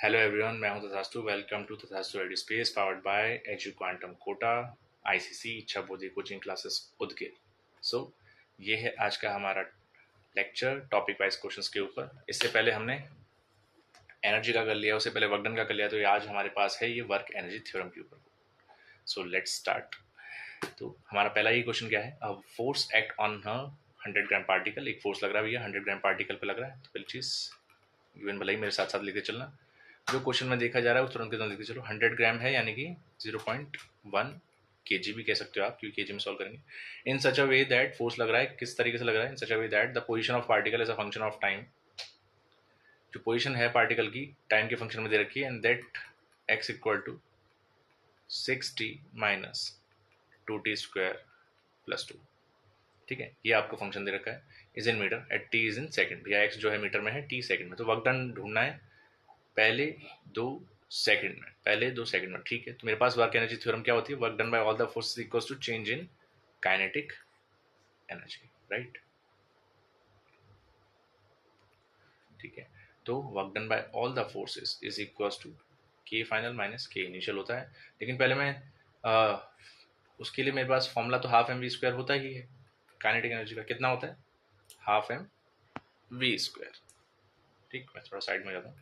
Hello everyone, मैं हूं Tathastu. Welcome to Tathastu ready space powered by edu quantum Kota ICC Ichchha Bodhi coaching classes Udgir. सो ये है आज का हमारा लेक्चर टॉपिक वाइज क्वेश्चंस के ऊपर। इससे पहले हमने एनर्जी का कर लिया, उससे पहले वर्क डन का कर लिया, तो ये आज हमारे पास है ये वर्क एनर्जी थ्योरम के ऊपर। So let's start. तो हमारा पहला ये क्वेश्चन क्या है, अब force act on 100 gram particle. एक फोर्स लग रहा है भैया 100 ग्राम पार्टिकल पे लग रहा है। तो पहली चीज गिवन भले ही मेरे साथ साथ लिखते चलना, जो क्वेश्चन में देखा जा रहा है वो तुरंत के तुरंत लिखते चलो। 100 ग्राम है यानी कि 0.1 kg भी कह सकते हो आप, क्योंकि केजी में सॉल्व करेंगे। इन such a way that force लग रहा है, किस तरीके से लग रहा है, in such a way that the position of particle is a function of time. जो पोजीशन है पार्टिकल की टाइम के फंक्शन में दे रखी है, and that x equal to 6t minus 2t² plus 2। ठीक है, ये आपको फंक्शन दे रखा है, is in metre at t is in second. भैया x जो है मीटर में है, t सेकंड में। तो वर्क डन ढूंढना है पहले 2 सेकंड में, पहले 2 सेकंड में। ठीक है, तो मेरे पास वर्क एनर्जी थ्योरम क्या होती है, work done by all the forces equals to change in kinetic energy, right. ठीक है, तो work done by all the forces is equals to k final minus के इनिशियल होता है। लेकिन पहले मैं उसके लिए मेरे पास फॉर्मूला तो हाफ एम वी स्क्वायर होता ही है। काइनेटिक एनर्जी का कितना होता है, हाफ एम वी स्क्वायर। ठीक, मैं थोड़ा साइड में जाता हूँ,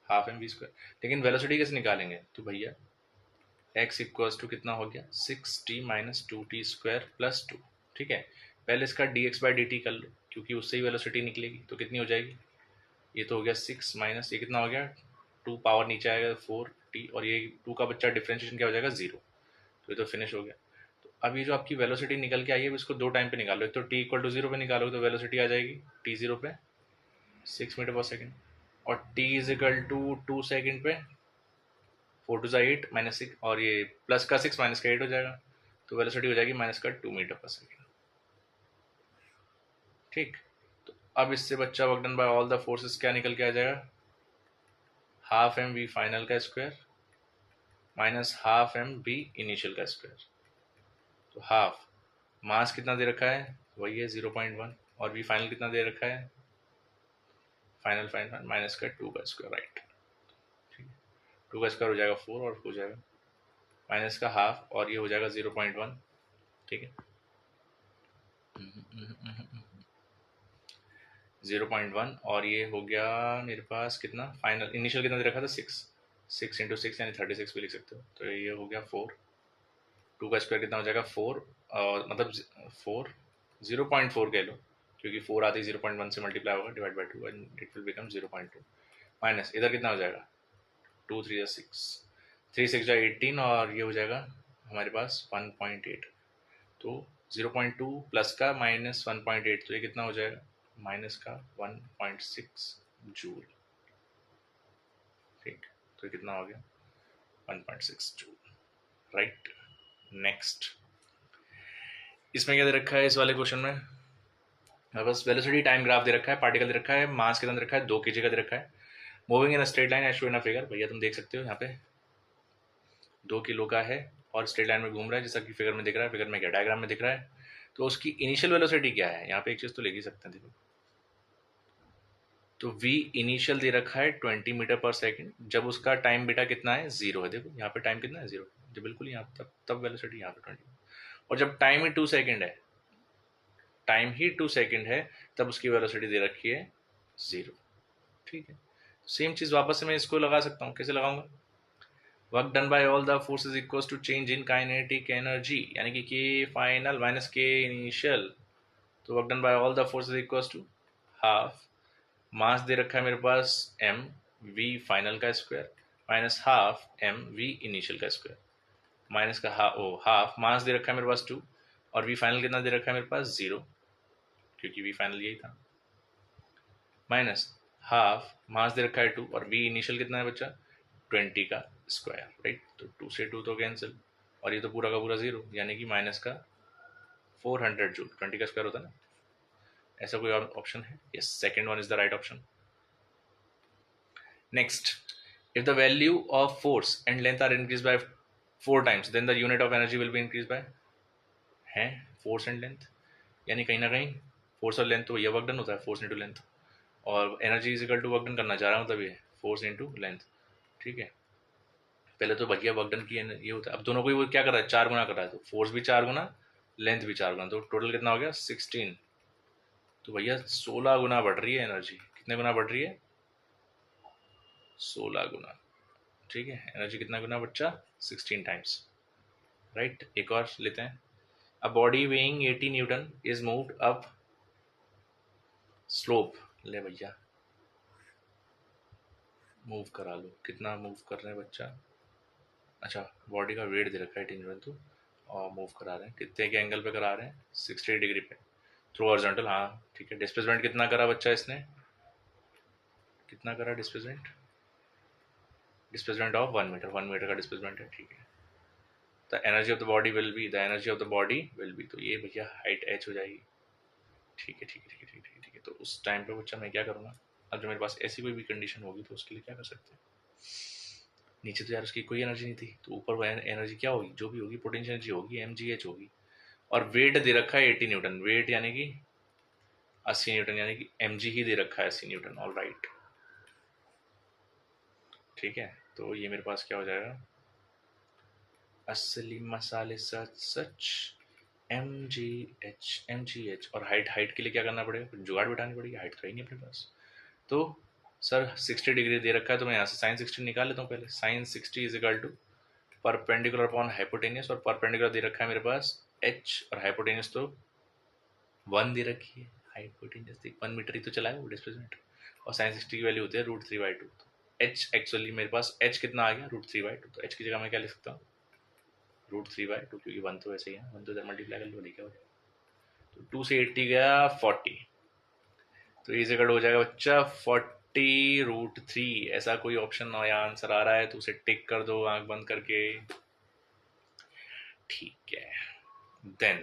हाफ एम वी स्क्वायर। लेकिन वेलोसिटी कैसे निकालेंगे, तो भैया x इक्वल्स टू कितना हो गया, 6t माइनस 2t² प्लस 2। ठीक है, पहले इसका dx बाई dt कर लो, क्योंकि उससे ही वेलोसिटी निकलेगी। तो कितनी हो जाएगी, ये तो हो गया 6 माइनस ये कितना हो गया 2, पावर नीचे आएगा 4t, और ये 2 का बच्चा डिफ्रेंशिएशन क्या हो जाएगा 0। तो ये तो फिनिश हो गया। तो अब ये जो आपकी वेलोसिटी निकल के आई है, इसको 2 टाइम पे निकालो। एक तो t इक्वल टू 0 पे निकालोगे तो वेलोसिटी आ जाएगी t0 पे 6 मीटर पर सेकेंड, और t is equal to 2 second पे 4 टू 8 माइनस 6, और ये प्लस का 6 माइनस का 8 हो जाएगा। तो वेलोसिटी हो जाएगी माइनस का 2 मीटर पर सेकेंड। ठीक, तो अब इससे बच्चा work done by all the forces क्या निकल के आ जाएगा, हाफ एम वी फाइनल का square minus half m v initial का स्क्वायर। तो हाफ मास कितना दे रखा है, वही है 0.1, और वी फाइनल कितना दे रखा है, फाइनल फाइनल माइनस का 2 का स्क्वायर, राइट। ठीक है, 2 का स्क्वायर हो जाएगा 4, और हो जाएगा माइनस का हाफ, और ये हो जाएगा 0.1। ठीक है, 0.1, और ये हो गया मेरे पास कितना, फाइनल इनिशियल कितना दे रखा था 6, 6 × 6 यानी 36 भी लिख सकते हो। तो ये हो गया 4, 2 का स्क्वायर कितना हो जाएगा 4, और मतलब 4, 0.4 कह लो, क्योंकि 4 आती 0.1 से मल्टीप्लाई होगा divide by 2 and it will become 0.2। Minus इधर कितना हो जाएगा 2 3 6, 3 6 18, और ये हो जाएगा हमारे पास 1.8। तो 0.2 प्लस का माइनस 1.8, तो ये कितना हो जाएगा माइनस का 1.6 जूल। ठीक, तो कितना हो गया 1.6 जूल, राइट। नेक्स्ट, इसमें क्या दे रखा है इस वाले क्वेश्चन में, बस वेलोसिटी टाइम ग्राफ दे रखा है, पार्टिकल दे रखा है, मास कितना दे रखा है 2 kg का दे रखा है, moving in a straight line as shown in a figure. भैया तुम देख सकते हो यहाँ पे 2 किलो का है और स्ट्रेट लाइन में घूम रहा है, जैसा कि फिगर में दिख रहा है। फिगर में क्या, डायग्राम में दिख रहा है। तो उसकी इनिशियल वेलोसिटी क्या है, यहाँ पे एक चीज़ तो लिख ही सकते हैं, देखो। तो v इनिशियल दे रखा है 20 मीटर पर सेकंड, जब उसका टाइम बेटा कितना है 0 है। देखो यहाँ पे टाइम कितना है 0, जो बिल्कुल यहाँ तब वेलोसिटी यहाँ पे 20, और जब टाइम ही 2 सेकंड है, टाइम ही 2 सेकंड है, तब उसकी वेलोसिटी दे रखी है 0। ठीक है, सेम चीज़ वापस से मैं इसको लगा सकता हूँ, कैसे लगाऊंगा, work done by all the forces equals to change in kinetic energy, यानी कि के फाइनल माइनस के इनिशियल। तो work done by all the forces equals to half mass दे रखा है मेरे पास m v फाइनल का square minus half m v initial का स्क्वायर, माइनस का हाफ मास दे रखा है मेरे पास 2, और v फाइनल कितना दे रखा है मेरे पास 0, क्योंकि v फाइनल यही था, माइनस हाफ मास दे रखा है 2, और v इनिशियल कितना है बच्चा 20 का स्क्वायर, राइट। तो 2 से 2 तो कैंसिल, और ये तो पूरा का पूरा 0, यानी कि माइनस का 400 जूल। 20 का स्क्वायर होता है ना, ऐसा कोई और ऑप्शन है, yes, second one is the right option. Next, if the value of force and length are increased by 4 times, then the unit of energy will be increased by है force and length, यानी कहीं ना कहीं force और length तो ये work done होता है, force into length, और energy is equal to work done करना चाह रहा हूँ, तभी force into length। ठीक है, पहले तो भैया वर्क डन की ये होता है, अब दोनों को ही वो क्या कर रहा है, 4 गुना कर रहा है, तो फोर्स भी 4 गुना, लेंथ भी 4 गुना, तो टोटल कितना हो गया 16। तो भैया 16 गुना बढ़ रही है एनर्जी, कितने गुना बढ़ रही है, 16 गुना। ठीक है, एनर्जी कितना गुना बच्चा, 16 टाइम्स। राइट, एक और लेते हैं। A body weighing 80 Newton is moved up slope, ले भैया मूव करा लो, कितना मूव कर रहे हैं बच्चा, अच्छा बॉडी का वेट दे रखा है 80 न्यूटन, तो और मूव करा रहे हैं, कितने के एंगल पे करा रहे हैं, 60 डिग्री पे, थ्रू हॉरिजॉन्टल। हाँ ठीक है, डिस्प्लेसमेंट कितना करा बच्चा इसने, कितना करा displacement, displacement of 1 metre, 1 metre का डिस्प्लेसमेंट है। ठीक है, the energy of the body will be, the energy of the body will be, तो ये भैया हाइट एच हो जाएगी। ठीक है ठीक है ठीक है ठीक है ठीक है, तो उस टाइम पे बच्चा मैं क्या करूँगा, अब जो मेरे पास ऐसी कोई भी कंडीशन होगी तो उसके लिए क्या कर सकते हैं, नीचे तो यार उसकी कोई एनर्जी नहीं थी, तो ऊपर वो एनर्जी क्या होगी, जो भी होगी पोटेंशियल एनर्जी होगी, एम जी एच होगी, और वेट दे रखा है 80 न्यूटन, वेट यानी कि 80 न्यूटन, यानी कि एम जी ही दे रखा है 80 न्यूटन। ऑल राइट, ठीक है, तो ये मेरे पास क्या हो जाएगा, असली मसाले सच सच, एम जी एच, और हाइट, हाइट के लिए क्या करना पड़ेगा, कुछ जुगाड़ बिठानी पड़ेगी, हाइट तो ही नहीं अपने पास। तो सर 60 डिग्री दे रखा है, तो मैं यहाँ से साइन 60 निकाल लेता हूँ पहले, sine 60 is equal to perpendicular upon hypotenuse, और परपेंडिकुलर दे रखा है मेरे पास एच, और हाइपोटेनियस तो 1 दे रखी है, हाइपोटेनियस 1 मीटर ही तो चला है वो डिस्प्लेसमेंट, और साइन 60 की वैल्यू होती है √3/2। एच एक्चुअली मेरे पास एच कितना आ गया, √3/2, तो एच की जगह मैं क्या लिख सकता हूँ, √3/2, क्योंकि 1 तो ऐसे ही है, 1 तो इधर मल्टीप्लाई कर लो, क्या हो जाएगा, तो 2 से 80 गया 40, तो इज इक्वल हो जाएगा बच्चा 40√3। ऐसा कोई ऑप्शन या आंसर आ रहा है तो उसे टिक कर दो आंख बंद करके। ठीक है, then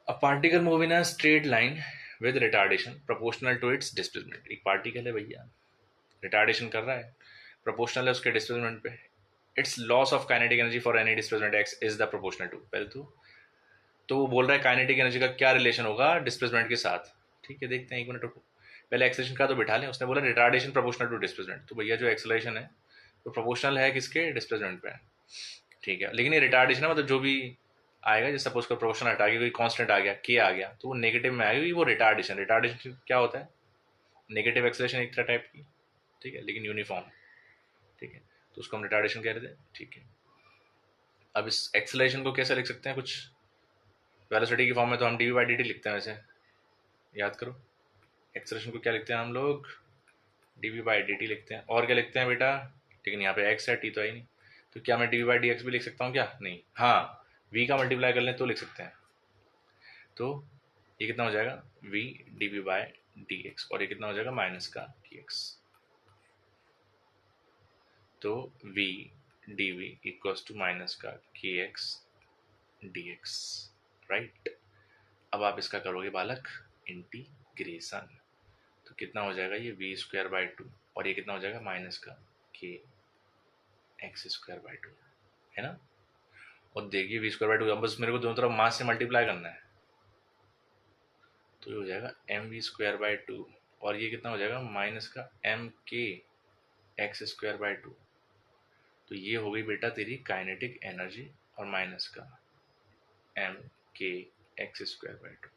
a particle move in a straight line with retardation proportional to its displacement, एक पार्टिकल है भैया, रिटार्डेशन कर रहा है, प्रोपोर्शनल है उसके डिस्प्लेसमेंट पे, it's loss of kinetic energy for any displacement x is the proportional to, पहले तो वो बोल रहा है काइनेटिक एनर्जी का क्या रिलेशन होगा डिस्प्लेसमेंट के साथ। ठीक है, देखते हैं, एक मिनट रुको, पहले एक्सेलरेशन का तो बिठा लें, उसने बोला रिटार्डेशन प्रोपोर्शनल टू डिस्प्लेसमेंट, तो भैया जो एक्सेलरेशन है तो प्रोपोर्शनल है किसके, डिस्प्लेसमेंट पे। ठीक है, लेकिन ये रिटार्डेशन है, मतलब जो भी आएगा, जैसे सपोज कर प्रोपोर्शनल हटा के कोई कांस्टेंट आ गया, के आ गया, तो वो नेगेटिव में आएगी, वो रिटार्डेशन, रिटार्डेशन क्या होता है, नेगेटिव एक्सेलरेशन एक तरह टाइप की। ठीक है, लेकिन यूनिफॉर्म। ठीक है, तो उसको हम रिटार्डेशन कह रहे थे। ठीक है, अब इस एक्सेलरेशन को कैसे लिख सकते हैं, कुछ वेलोसिटी की फॉर्म में तो हम dv/dt लिखते हैं, वैसे याद करो, एक्सेलरेशन को क्या लिखते हैं हम लोग, dv/dt लिखते हैं, और क्या लिखते हैं बेटा, लेकिन यहाँ पे x है, t तो है ही नहीं, तो क्या मैं dv/dx भी लिख सकता हूँ क्या, नहीं, हाँ v का मल्टीप्लाई कर लें तो लिख सकते हैं, तो ये कितना हो जाएगा v dv/dx, और ये कितना हो जाएगा माइनस का dx, तो v dv equals to minus का kx dx। राइट, अब आप इसका करोगे बालक इंटीग्रेशन, तो कितना हो जाएगा ये v²/2, और ये कितना हो जाएगा माइनस का k x²/2, है ना, और देखिए v²/2, अब बस मेरे को दोनों तरफ मास से मल्टीप्लाई करना है, तो ये हो जाएगा mv²/2, और ये कितना हो जाएगा माइनस का mk x²/2, तो ये हो गई बेटा तेरी काइनेटिक एनर्जी, और माइनस का mk x²/2,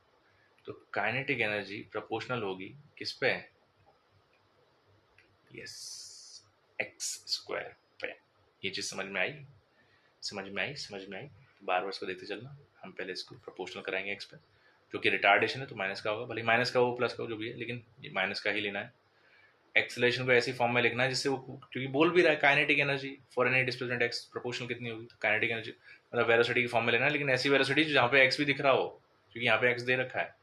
तो काइनेटिक एनर्जी प्रोपोर्शनल होगी किस पे, यस, x² पे। ये चीज़ समझ में आई, समझ में आई, समझ में आई, बार बार इसको देखते चलना, हम पहले इसको प्रोपोर्शनल कराएंगे x पे, जो कि रिटार्डेशन है तो माइनस का होगा, भले माइनस का हो प्लस का हो जो भी है, लेकिन ये माइनस का ही लेना है। एक्सेलरेशन को ऐसी फॉर्म में लिखना है जिससे वो, क्योंकि बोल भी रहा है kinetic energy for any displacement x proportional कितनी होगी, तो काइनेटिक एनर्जी मतलब वेलोसिटी की फॉर्म में लेना है, लेकिन ऐसी वेलोसिटी जहाँ पे एक्स भी दिख रहा हो, क्योंकि यहाँ पे एक्स दे रखा है,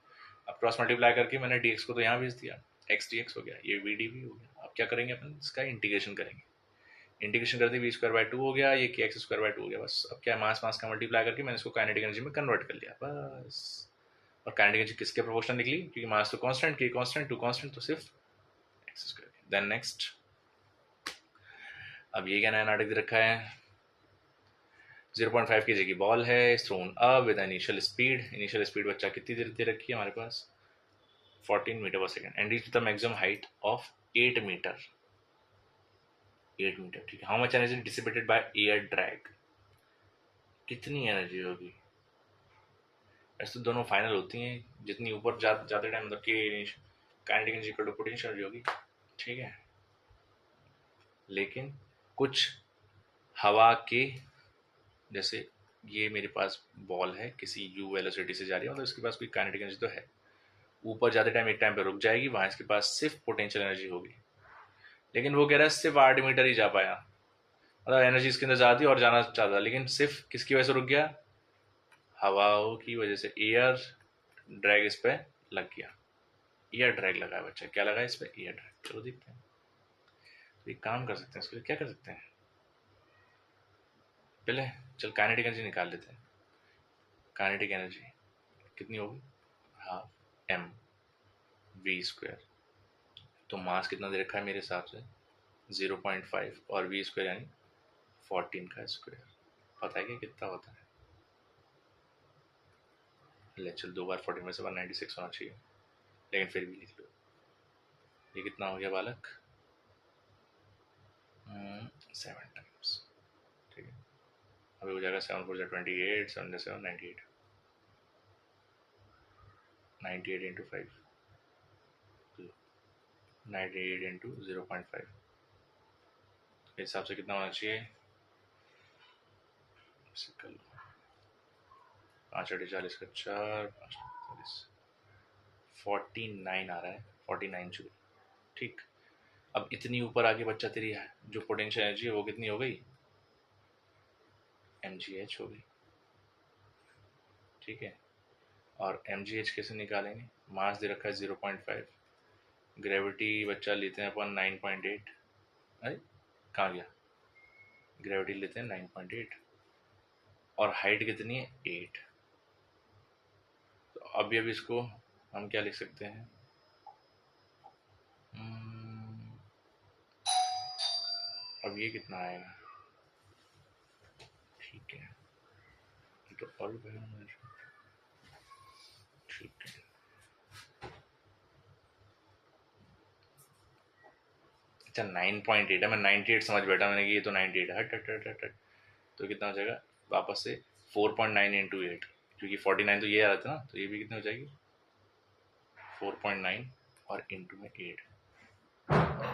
अब क्रॉस मल्टीप्लाई करके मैंने डी को तो यहाँ भेज दिया, एक्स डी हो गया, ये वी डी हो गया। अब क्या करेंगे अपन, इसका इंटीग्रेशन करेंगे, इंटीग्रेशन करते v²/2 हो गया, ये kx²/2 हो गया, बस अब क्या मास मास का मल्टीप्लाई करके मैंने इसको काइनेटिक एनर्जी में कन्वर्ट कर लिया बस। और काइनेटिक एनर्जी किसके प्रोपोर्शनल निकली, क्योंकि मास तो कांस्टेंट, k कांस्टेंट, 2 कांस्टेंट, तो सिर्फ x²। देन नेक्स्ट, अब ये क्या नया नाटक दे रखा है, 0.5 kg की बॉल है, thrown up with initial speed बच्चा कितनी देर दे रखी है हमारे पास, 14 metre per second, and reach the maximum height of 8 metre. 8 metre, ठीक है। How much energy dissipated by air drag, कितनी एनर्जी होगी? ऐसे तो दोनों फाइनल होती हैं, जितनी ऊपर जाते टाइम मतलब कि kinetic energy equal to potential energy होगी, ठीक है। लेकिन कुछ हवा के, जैसे ये मेरे पास बॉल है, किसी u वेलोसिटी से जा रही है, मतलब इसके पास कोई काइनेटिक एनर्जी तो है, ऊपर जाते टाइम एक टाइम पे रुक जाएगी, वहां इसके पास सिर्फ पोटेंशियल एनर्जी होगी। लेकिन वो कह रहा है सिर्फ 8 मीटर ही जा पाया, मतलब एनर्जी इसके अंदर ज्यादा थी और जाना चाहता, लेकिन सिर्फ किसकी वजह से रुक गया? हवाओं की वजह से, एयर ड्रैग इस पे लग गया। एयर ड्रैग लगा है बच्चा, क्या लगा है इस पे? Air drag. चलो देखते हैं, तो एक काम कर सकते हैं, इसके लिए क्या कर सकते हैं, पहले चल काइनेटिक एनर्जी निकाल लेते हैं। काइनेटिक एनर्जी कितनी होगी? Half m v square. तो मास कितना दे रखा है मेरे हिसाब से? 0.5, और वी स्क्वायर यानी 14 का स्क्वायर। पता है कि कितना होता है? ले चल, 2 बार 14 में से 196 होना चाहिए, लेकिन फिर भी लिख लो। ये कितना हो गया बालक? 7 टाइम्स, ठीक है। अभी हो जाएगा 7 4 28, 7 7 98, 98 इंटू 5, 98 इंटू 0.5, इस हिसाब से कितना होना चाहिए? कर लो, 5 8 40 का 4, 5 40, 49 आ रहा है, 49 जूल, ठीक। अब इतनी ऊपर आके बच्चा तेरी है जो पोटेंशियल एनर्जी है वो कितनी हो गई? mgh हो गई, ठीक है। और mgh कैसे निकालेंगे? मास दे रखा है 0.5, ग्रेविटी बच्चा लेते हैं अपन 9.8, अरे कहाँ गया, ग्रेविटी लेते हैं 9.8, और हाइट कितनी है? 8। तो अभी इसको हम क्या लिख सकते हैं? अब ये कितना आएगा? ठीक है, ये तो और भी बढ़िया, ठीक है। अच्छा 9.8 है, मैं 98 समझ बैठा मैंने कि ये तो 98 है, हट हट हट हट हट। तो कितना हो जाएगा वापस से? 4.9 इंटू 8, क्योंकि 49 तो ये आ रहा था ना, तो ये भी कितनी हो जाएगी? 4.9 और इंटू में 8,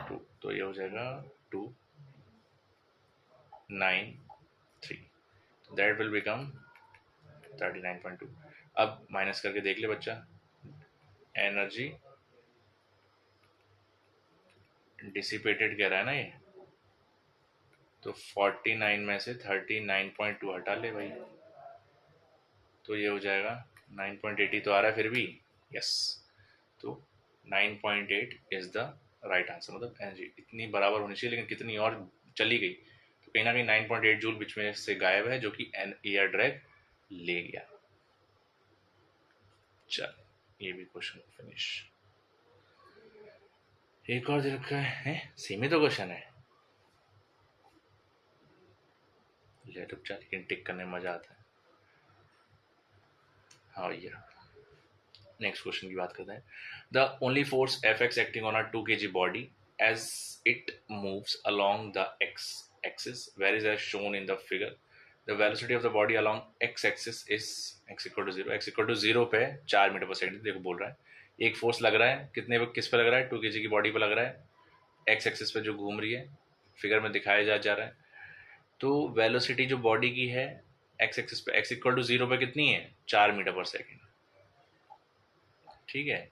2, तो ये हो जाएगा 293, दैट विल बिकम 39.2। अब माइनस करके देख ले बच्चा, एनर्जी डिसिपेटेड कह रहा है ना ये, तो 49 में से 39.2 हटा ले भाई, तो ये हो जाएगा 9.80 तो आ रहा है फिर भी, यस। तो 9.8 इज द राइट आंसर, मतलब एनर्जी इतनी बराबर होनी चाहिए, लेकिन कितनी और चली गई, तो कहीं ना कहीं 9.8 जूल बीच में से गायब है, जो कि एन एयर ड्रैग ले गया। चल ये भी क्वेश्चन फिनिश। एक और दे रखा है, सीमित तो क्वेश्चन है, ले रुक जा, लेकिन टिक करने में मजा आता है। हाँ भैया, नेक्स्ट क्वेश्चन की बात करते हैं। The only force F x acting on a 2 kg body as it moves along the x axis varies as shown in the figure. The velocity of the body along x axis is x equal to zero. X equal to zero पे 4 metre पर second, देखो बोल रहा है एक force लग रहा है, कितने पे, किस पे लग रहा है? 2 kg की बॉडी पे लग रहा है, एक्स एक्सिस पे जो घूम रही है, फिगर में दिखाया जा रहा है। तो वेलोसिटी जो बॉडी की है एक्स एक्सिस पे, एक्स इक्वल टू जीरो पे कितनी है? 4 मीटर पर सेकंड, ठीक है।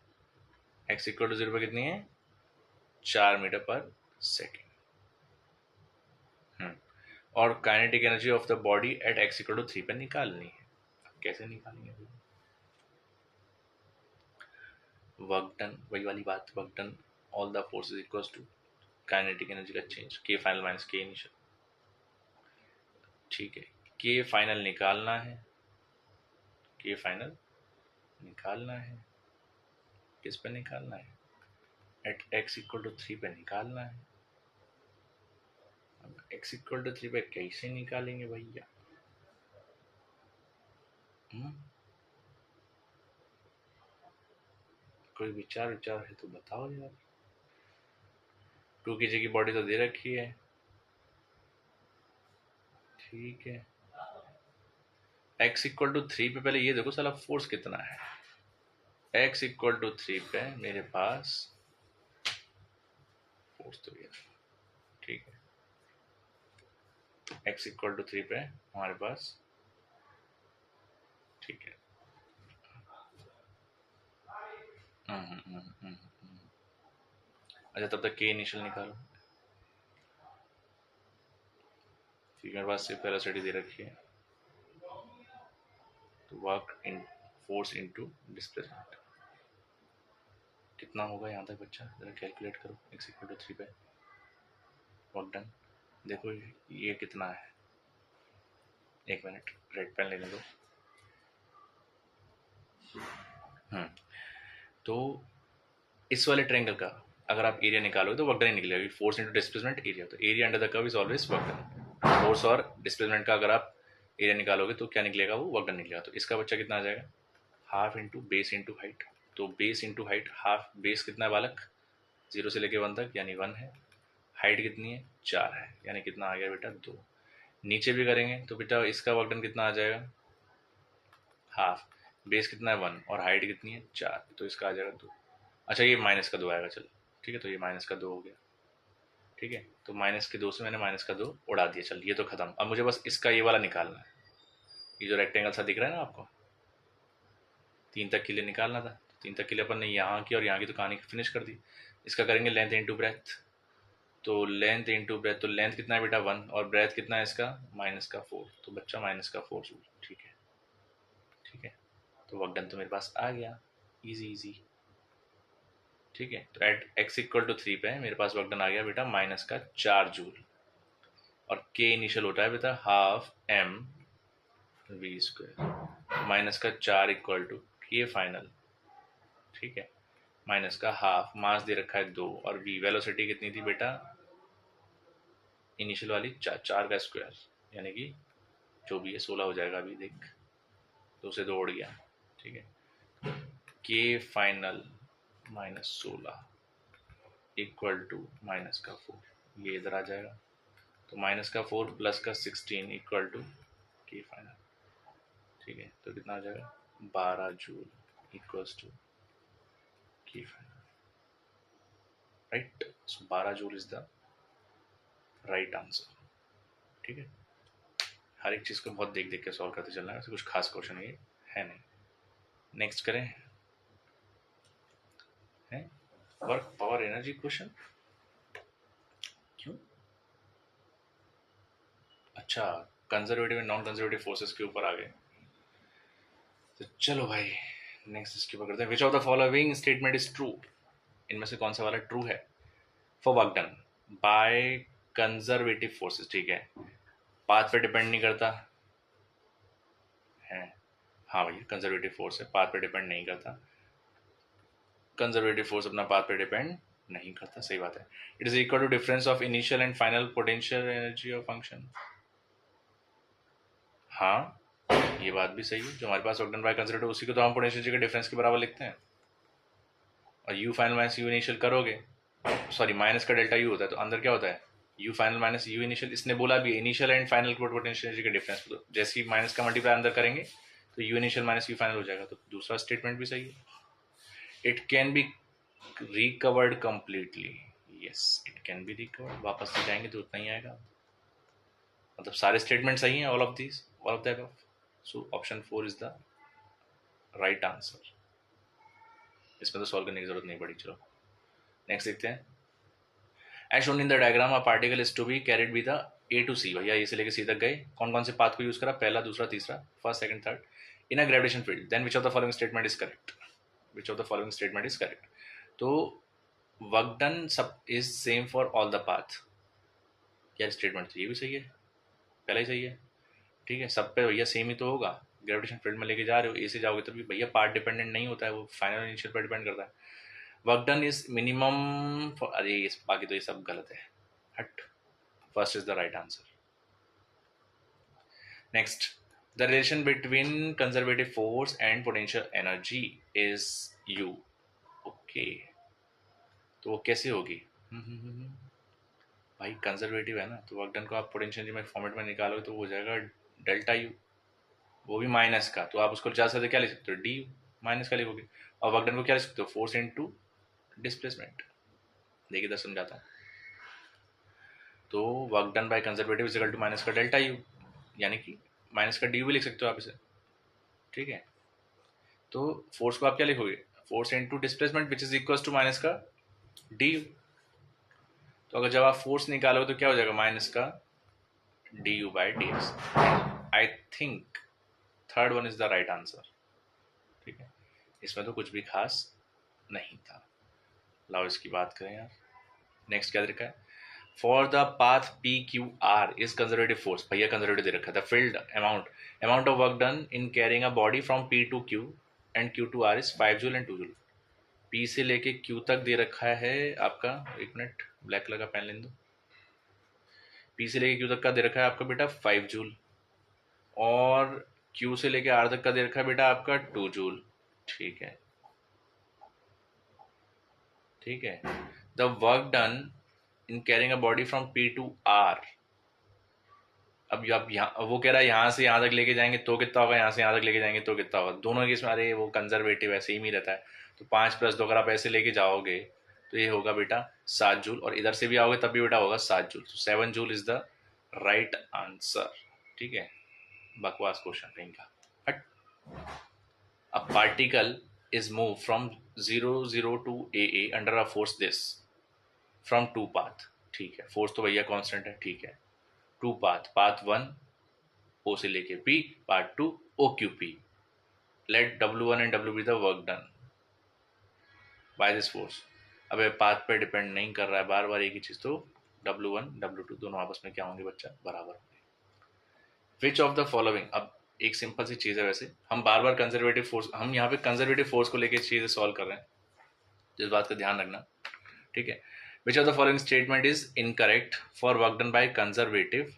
एक्स इक्वल टू जीरो पे कितनी है? 4 मीटर पर सेकेंड। और kinetic energy of the body at x equal to 3 पे निकालनी है। कैसे निकालेंगे? वर्क डन, वही वाली बात, work done all the forces equals to kinetic energy का चेंज, के फाइनल माइनस के इनिशियल, ठीक है। के फाइनल निकालना है, के फाइनल निकालना है, किस पे निकालना है? एट एक्स इक्वल टू 3 पे निकालना है। एक्स इक्वल टू 3 पे कैसे निकालेंगे भैया? कोई विचार विचार है तो बताओ यार। 2 kg की बॉडी तो दे रखी है, ठीक है, x इक्वल टू 3 पे पहले ये देखो साला फोर्स कितना है। x इक्वल टू 3 पे मेरे पास फोर्स तो ये, ठीक है, x इक्वल टू 3 पे हमारे पास, ठीक है। अच्छा, तब तक k इनिशियल निकालो। ठीक है, मेरे पास सिर्फ वेलोसिटी दे रखी है, तो work in force into displacement कितना होगा यहाँ तक बच्चा, जरा कैलकुलेट करो। x इक्वल टू 3 पे वर्क डन, देखो ये कितना है। एक मिनट, रेड पेन लेने दो। तो इस वाले ट्रायंगल का अगर आप एरिया निकालोगे तो वर्क डन ही निकलेगा, फोर्स इनटू डिस्प्लेसमेंट एरिया, तो area under the curve is always work done. Force और डिस्प्लेसमेंट का अगर आप एरिया निकालोगे तो क्या निकलेगा, वो वर्क डन निकलेगा। तो इसका बच्चा कितना आ जाएगा, half into base into height. तो base into height, half base कितना है बालक, 0 से लेके 1 तक यानी 1 है। हाइट कितनी है, 4 है, यानी कितना आ गया बेटा, 2। नीचे भी करेंगे तो बेटा इसका वर्क डन कितना आ जाएगा, हाफ, बेस कितना है 1 और हाइट कितनी है 4, तो इसका आ जाएगा 2। अच्छा, ये माइनस का 2 आएगा, चलो ठीक है, तो ये माइनस का 2 हो गया। ठीक है, तो माइनस के 2 से मैंने माइनस का 2 उड़ा दिया। चल ये तो खत्म। अब मुझे बस इसका ये वाला निकालना है, ये जो रेक्टेंगल सा दिख रहा है ना आपको, 3 तक के लिए निकालना था। 3 तक के लिए अपन ने यहाँ की और यहाँ की तो कहानी फिनिश कर दी। इसका करेंगे लेंथ इंटू ब्रेथ, तो लेंथ इंटू ब्रेथ, तो लेंथ कितना है बेटा 1 और ब्रेथ कितना है इसका माइनस का 4, तो बच्चा माइनस का 4 जूल। ठीक है, ठीक है, तो वर्क डन तो मेरे पास आ गया, इजी इजी। ठीक है, तो एट x इक्वल टू 3 पे मेरे पास वर्क डन आ गया बेटा माइनस का 4 जूल, और k इनिशियल होता है बेटा half m v square, minus का 4 इक्वल टू k फाइनल। ठीक है, माइनस का हाफ, मास दे रखा है 2 और v वेलोसिटी कितनी थी बेटा इनिशियल वाली 4 का स्क्वायर, यानी कि जो भी है 16 हो जाएगा। अभी देख, 2 से 2 उड़ गया। ठीक है, k final minus 16 equal to minus का 4, ये इधर आ जाएगा, तो माइनस का 4 प्लस का 16 इक्वल टू के फाइनल। ठीक है, तो कितना आ जाएगा 12 joule equals to k final, right. So 12 joule is the right answer. ठीक है, हर एक चीज़ को बहुत देख देख के सॉल्व करते चलना है, वैसे कुछ खास क्वेश्चन ये है नहीं। नेक्स्ट करें, है वर्क पावर एनर्जी क्वेश्चन, क्यों? अच्छा, conservative and non conservative forces के ऊपर आ गए। तो चलो भाई नेक्स्ट इसके ऊपर करते हैं। विच of the following statement is true, इनमें से कौन सा वाला ट्रू है। For work done by conservative forces, ठीक है, पाथ पे डिपेंड नहीं करता है। हाँ भैया, कंजर्वेटिव फोर्स है, पाथ पे डिपेंड नहीं करता। कंजर्वेटिव फोर्स अपना पाथ पे डिपेंड नहीं करता, सही बात है। It is equal to difference of initial and final potential energy of function. हाँ, ये बात भी सही है, जो हमारे पास वर्क डन बाय कंजर्वेटिव उसी को तो हम पोटेंशियल के डिफरेंस के बराबर लिखते हैं। और you final minus you initial करोगे, सॉरी माइनस का डेल्टा यू होता है, तो अंदर क्या होता है you final minus you initial. इसने बोला भी initial and final potential energy के डिफरेंस, तो जैसे ही माइनस का मल्टीप्लाई अंदर करेंगे तो you initial minus you final हो जाएगा। तो दूसरा स्टेटमेंट भी सही है। It can be recovered completely, yes it can be recovered, वापस से जाएंगे तो उतना ही आएगा। मतलब सारे स्टेटमेंट सही हैं, all of this, all of the above. So option 4 is the right answer. इसमें तो सॉल्व करने की जरूरत नहीं पड़ी। चलो नेक्स्ट देखते हैं। As shown in the diagram, a particle is to be carried with the A to C. भैया ए से लेके सी तक गए, कौन कौन से पाथ को यूज करा, पहला दूसरा तीसरा, first second third, in a gravitation field, then which of the following statement is correct, which of the following statement is correct. तो वर्क डन सब is same for all the path, क्या statement, तो ये भी सही है, पहला ही सही है। ठीक है, सब पे भैया सेम ही तो होगा। ग्रेविटेशन फील्ड में लेके जा रहे हो, ए से जाओगे तभी भैया पार्ट डिपेंडेंट नहीं होता है, वो फाइनल इनिशियल पर डिपेंड करता है। Work done is minimum for, अरे बाकी तो ये सब गलत है, हट, first is the right answer. Next, the relation between conservative force and potential energy is you. Okay, तो वो कैसे होगी, भाई कंजर्वेटिव है ना, तो वर्क डन को आप पोटेंशियल एनर्जी में फॉर्मेट में निकालोगे तो हो जाएगा डेल्टा यू, वो भी माइनस का, तो आप उसको जा सकते क्या लिख सकते हो, डी यू माइनस का लिखोगे। और वर्क डन को क्या लिख सकते हो, फोर्स इनटू डिस्प्लेसमेंट। देखिए इधर समझाता हूँ। तो work done by conservative is equal to minus का डेल्टा यू, यानी कि माइनस का डी यू भी लिख सकते हो आप इसे, ठीक है। तो फोर्स को आप क्या लिखोगे, force into displacement which is equal to minus का डी यू। तो अगर जब आप फोर्स निकालोगे तो क्या हो जाएगा, माइनस का D you by D x. I think third one is the right answer, ठीक है। इसमें तो कुछ भी खास नहीं था। लाओ इसकी बात करें यार। नेक्स्ट क्या दे रखा है, for the path P Q R is conservative force, भैया कंजर्वेटिव दे रखा है। The field amount of work done in carrying a body from P to Q and Q to R is 5 joule and 2 joule. P से लेके Q तक दे रखा है आपका, एक मिनट ब्लैक कलर का पेन ले दो। पी से लेके क्यू तक का दे रखा है आपका बेटा 5 जूल, और क्यू से लेके आर तक का दे रखा है बेटा आपका 2 जूल, ठीक है, ठीक है। The work done in carrying a body from P to R, अब यहाँ वो कह रहा है यहाँ से यहाँ तक लेके जाएंगे तो कितना होगा, यहाँ से यहाँ तक लेके जाएंगे तो कितना होगा, दोनों केस में अरे वो कंजर्वेटिव है, सेम ही रहता है। तो 5 + 2 अगर आप ऐसे लेके जाओगे तो ये होगा बेटा 7 जूल, और इधर से भी आओगे तब भी बेटा होगा 7 जूल। तो 7 joule is the right answer, ठीक है। बकवास क्वेश्चन कहीं का, हट। A particle is moved from 0 to AA under a force this from 2 path, ठीक है। फोर्स तो भैया कांस्टेंट है, ठीक है। 2 पाथ 1 O से लेके P, part 2 OQP। Let W1 and W be the work done by this force. अब पाथ पे डिपेंड नहीं कर रहा है बार बार एक ही चीज, तो W1 W2 दोनों आपस में क्या होंगे बच्चा, बराबर होंगे। विच ऑफ द फॉलोइंग, अब एक सिंपल सी चीज है, वैसे हम बार बार कंजर्वेटिव फोर्स, हम यहाँ पे कंजर्वेटिव फोर्स को लेके चीजें सॉल्व कर रहे हैं, जिस बात का ध्यान रखना, ठीक है। विच of the following statement is incorrect for work done by conservative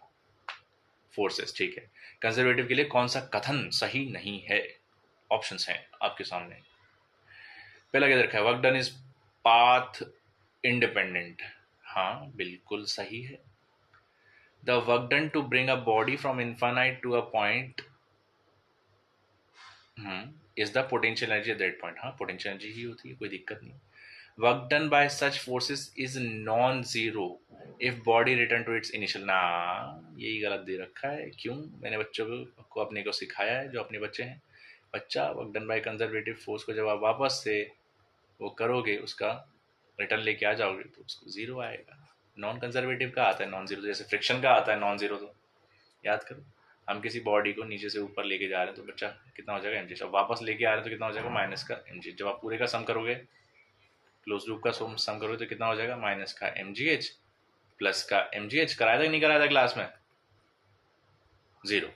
forces, ठीक है। कंजर्वेटिव के लिए कौन सा कथन सही नहीं है, ऑप्शंस हैं आपके सामने। पहला क्या रखा है, work done is path independent, हाँ बिल्कुल सही है। The work done to bring a body from infinite to a point is the potential energy at that point, हाँ पोटेंशियल एनर्जी ही होती है, कोई दिक्कत नहीं। Work done by such forces is non zero if body return to its initial, ना यही गलत दे रखा है। क्यों, मैंने बच्चों को अपने को सिखाया है, जो अपने बच्चे हैं, बच्चा work done by conservative force को जब आप वापस से वो करोगे, उसका रिटर्न लेके आ जाओगे तो उसको जीरो आएगा। नॉन कंजर्वेटिव का आता है नॉन जीरो, जैसे फ्रिक्शन का आता है नॉन जीरो। तो याद करो, हम किसी बॉडी को नीचे से ऊपर लेके जा रहे हैं तो बच्चा कितना हो जाएगा mg, अब वापस लेके आ रहे हैं तो कितना हो जाएगा माइनस का mg। जब आप पूरे का सम करोगे, क्लोज लूप का सम करोगे तो कितना हो जाएगा, माइनस का mgh प्लस का mgh। कराया था नहीं कराया था क्लास में, जीरो।